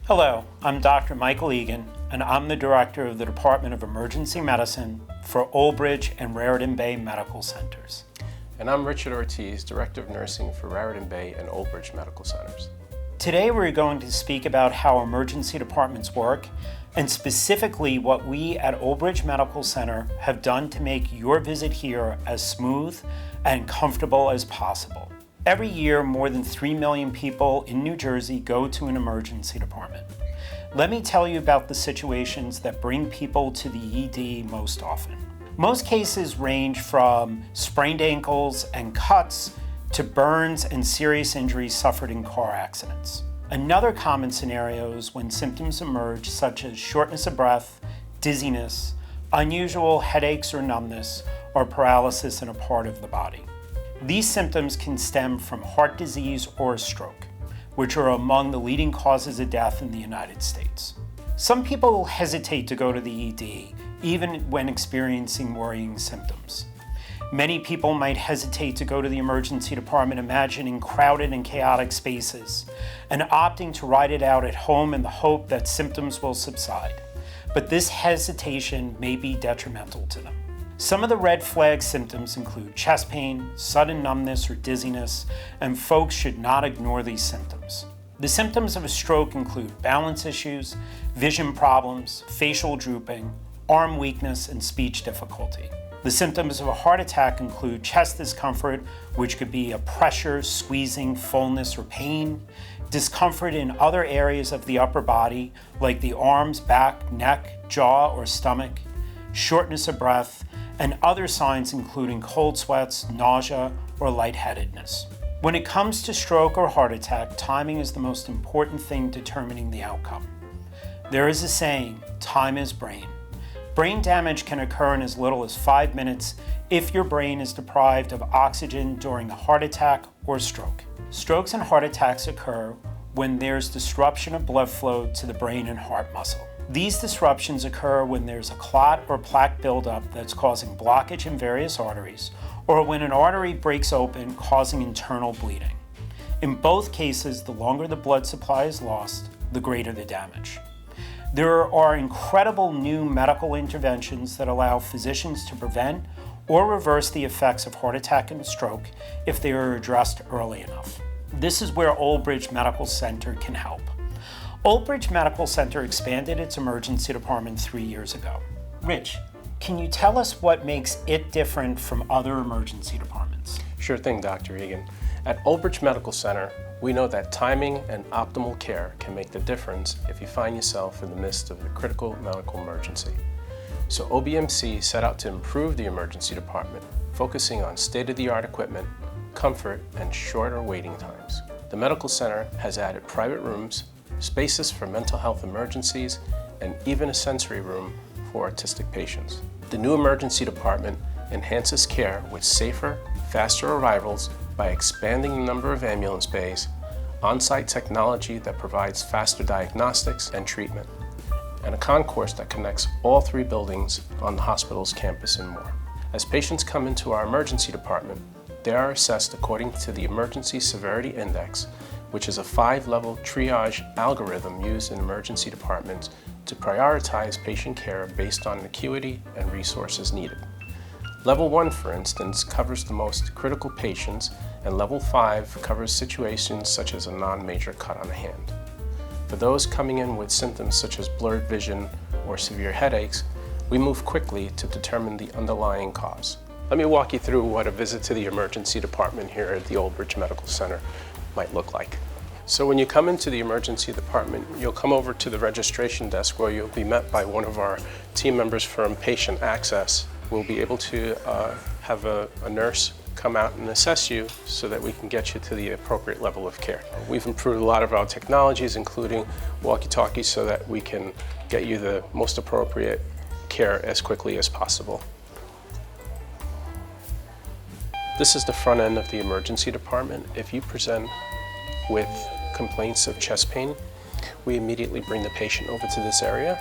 Hello, I'm Dr. Michael Eagan, and I'm the Director of the Department of Emergency Medicine for Old Bridge and Raritan Bay Medical Centers. And I'm Richard Ortiz, Director of Nursing for Raritan Bay and Old Bridge Medical Centers. Today we're going to speak about how emergency departments work, and specifically what we at Old Bridge Medical Center have done to make your visit here as smooth and comfortable as possible. Every year, more than 3 million people in New Jersey go to an emergency department. Let me tell you about the situations that bring people to the ED most often. Most cases range from sprained ankles and cuts to burns and serious injuries suffered in car accidents. Another common scenario is when symptoms emerge such as shortness of breath, dizziness, unusual headaches or numbness, or paralysis in a part of the body. These symptoms can stem from heart disease or a stroke, which are among the leading causes of death in the United States. Some people hesitate to go to the ED, even when experiencing worrying symptoms. Many people might hesitate to go to the emergency department imagining crowded and chaotic spaces and opting to ride it out at home in the hope that symptoms will subside. But this hesitation may be detrimental to them. Some of the red flag symptoms include chest pain, sudden numbness or dizziness, and folks should not ignore these symptoms. The symptoms of a stroke include balance issues, vision problems, facial drooping, arm weakness, and speech difficulty. The symptoms of a heart attack include chest discomfort, which could be a pressure, squeezing, fullness, or pain, discomfort in other areas of the upper body, like the arms, back, neck, jaw, or stomach, shortness of breath, and other signs including cold sweats, nausea, or lightheadedness. When it comes to stroke or heart attack, timing is the most important thing determining the outcome. There is a saying, time is brain. Brain damage can occur in as little as 5 minutes if your brain is deprived of oxygen during a heart attack or stroke. Strokes and heart attacks occur when there's disruption of blood flow to the brain and heart muscle. These disruptions occur when there's a clot or plaque buildup that's causing blockage in various arteries, or when an artery breaks open, causing internal bleeding. In both cases, the longer the blood supply is lost, the greater the damage. There are incredible new medical interventions that allow physicians to prevent or reverse the effects of heart attack and stroke if they are addressed early enough. This is where Old Bridge Medical Center can help. Old Bridge Medical Center expanded its emergency department 3 years ago. Rich, can you tell us what makes it different from other emergency departments? Sure thing, Dr. Eagan. At Old Bridge Medical Center, we know that timing and optimal care can make the difference if you find yourself in the midst of a critical medical emergency. So OBMC set out to improve the emergency department, focusing on state-of-the-art equipment, comfort, and shorter waiting times. The medical center has added private rooms, spaces for mental health emergencies, and even a sensory room for autistic patients. The new emergency department enhances care with safer, faster arrivals by expanding the number of ambulance bays, on-site technology that provides faster diagnostics and treatment, and a concourse that connects all 3 buildings on the hospital's campus and more. As patients come into our emergency department, they are assessed according to the Emergency Severity Index, which is a 5-level triage algorithm used in emergency departments to prioritize patient care based on acuity and resources needed. Level 1, for instance, covers the most critical patients, and Level 5 covers situations such as a non-major cut on a hand. For those coming in with symptoms such as blurred vision or severe headaches, we move quickly to determine the underlying cause. Let me walk you through what a visit to the emergency department here at the Old Bridge Medical Center might look like. So when you come into the emergency department, you'll come over to the registration desk where you'll be met by one of our team members from Patient Access. We'll be able to have a nurse come out and assess you so that we can get you to the appropriate level of care. We've improved a lot of our technologies, including walkie-talkies, so that we can get you the most appropriate care as quickly as possible. This is the front end of the emergency department. If you present with complaints of chest pain, we immediately bring the patient over to this area.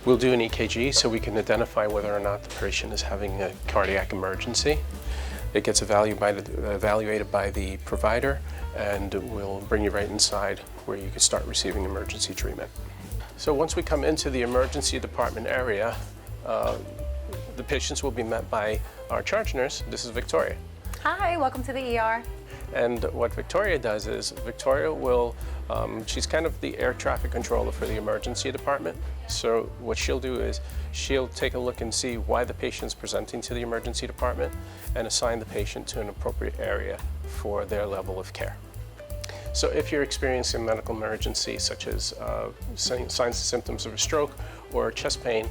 We'll do an EKG so we can identify whether or not the patient is having a cardiac emergency. It gets evaluated by the provider, and we'll bring you right inside where you can start receiving emergency treatment. So once we come into the emergency department area, the patients will be met by our charge nurse. This is Victoria. Hi, welcome to the ER. And what Victoria does is, Victoria will, she's kind of the air traffic controller for the emergency department. So what she'll do is, she'll take a look and see why the patient's presenting to the emergency department and assign the patient to an appropriate area for their level of care. So if you're experiencing a medical emergency, such as signs and symptoms of a stroke or chest pain,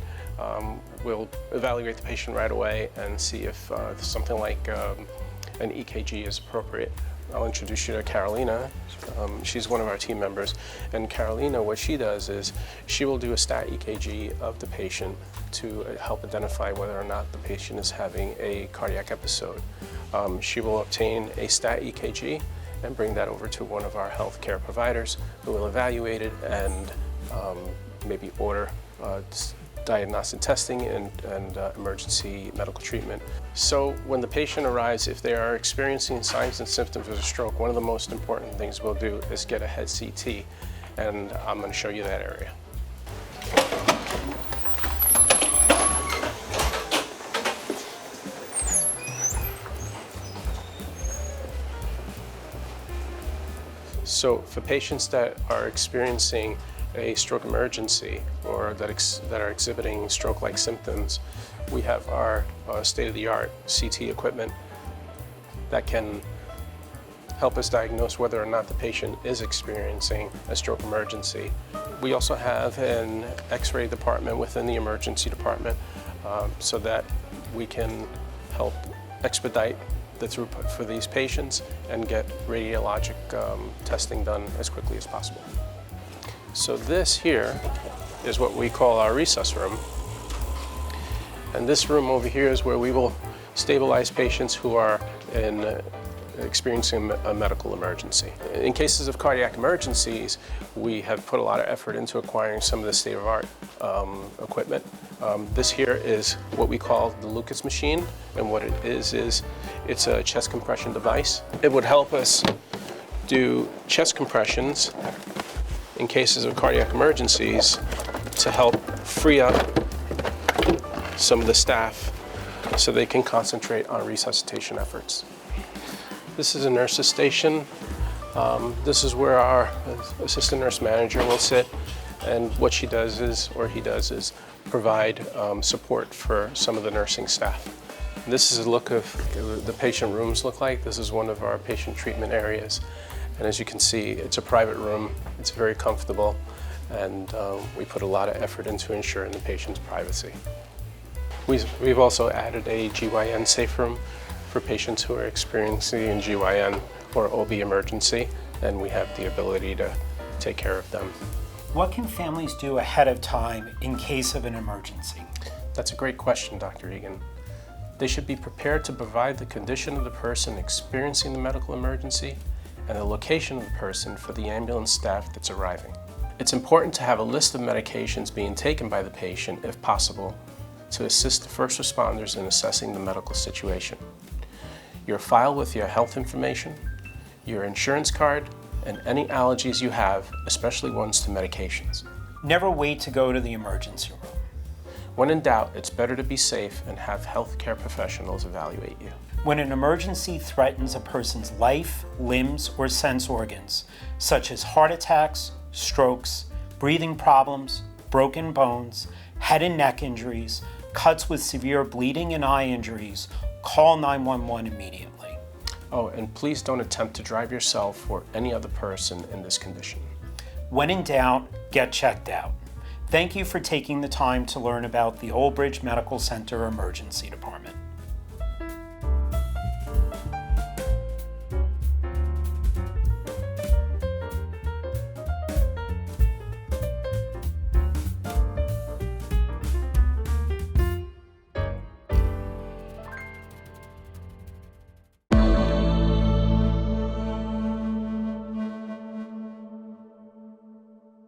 we'll evaluate the patient right away and see if something like an EKG is appropriate. I'll introduce you to Carolina. She's one of our team members. And Carolina, what she does is she will do a stat EKG of the patient to help identify whether or not the patient is having a cardiac episode. She will obtain a stat EKG and bring that over to one of our healthcare providers who will evaluate it and maybe order diagnostic testing and emergency medical treatment. So when the patient arrives, if they are experiencing signs and symptoms of a stroke, one of the most important things we'll do is get a head CT, and I'm going to show you that area. So for patients that are experiencing a stroke emergency or that are exhibiting stroke-like symptoms, we have our state-of-the-art CT equipment that can help us diagnose whether or not the patient is experiencing a stroke emergency. We also have an X-ray department within the emergency department so that we can help expedite the throughput for these patients and get radiologic testing done as quickly as possible. So this here is what we call our resus room. And this room over here is where we will stabilize patients who are experiencing a medical emergency. In cases of cardiac emergencies, we have put a lot of effort into acquiring some of the state-of-the-art equipment. This here is what we call the Lucas machine, and what it is it's a chest compression device. It would help us do chest compressions in cases of cardiac emergencies to help free up some of the staff so they can concentrate on resuscitation efforts. This is a nurse's station. This is where our assistant nurse manager will sit, and what she does is, or he does is, provide support for some of the nursing staff. This is a look of the patient rooms look like. This is one of our patient treatment areas. And as you can see, it's a private room. It's very comfortable, and we put a lot of effort into ensuring the patient's privacy. We've also added a GYN safe room for patients who are experiencing a GYN or OB emergency, and we have the ability to take care of them. What can families do ahead of time in case of an emergency? That's a great question, Dr. Eagan. They should be prepared to provide the condition of the person experiencing the medical emergency and the location of the person for the ambulance staff that's arriving. It's important to have a list of medications being taken by the patient, if possible, to assist the first responders in assessing the medical situation. Your file with your health information, your insurance card, and any allergies you have, especially ones to medications. Never wait to go to the emergency room. When in doubt, it's better to be safe and have healthcare professionals evaluate you. When an emergency threatens a person's life, limbs, or sense organs, such as heart attacks, strokes, breathing problems, broken bones, head and neck injuries, cuts with severe bleeding and eye injuries, call 911 immediately. Oh, and please don't attempt to drive yourself or any other person in this condition. When in doubt, get checked out. Thank you for taking the time to learn about the Old Bridge Medical Center Emergency Department.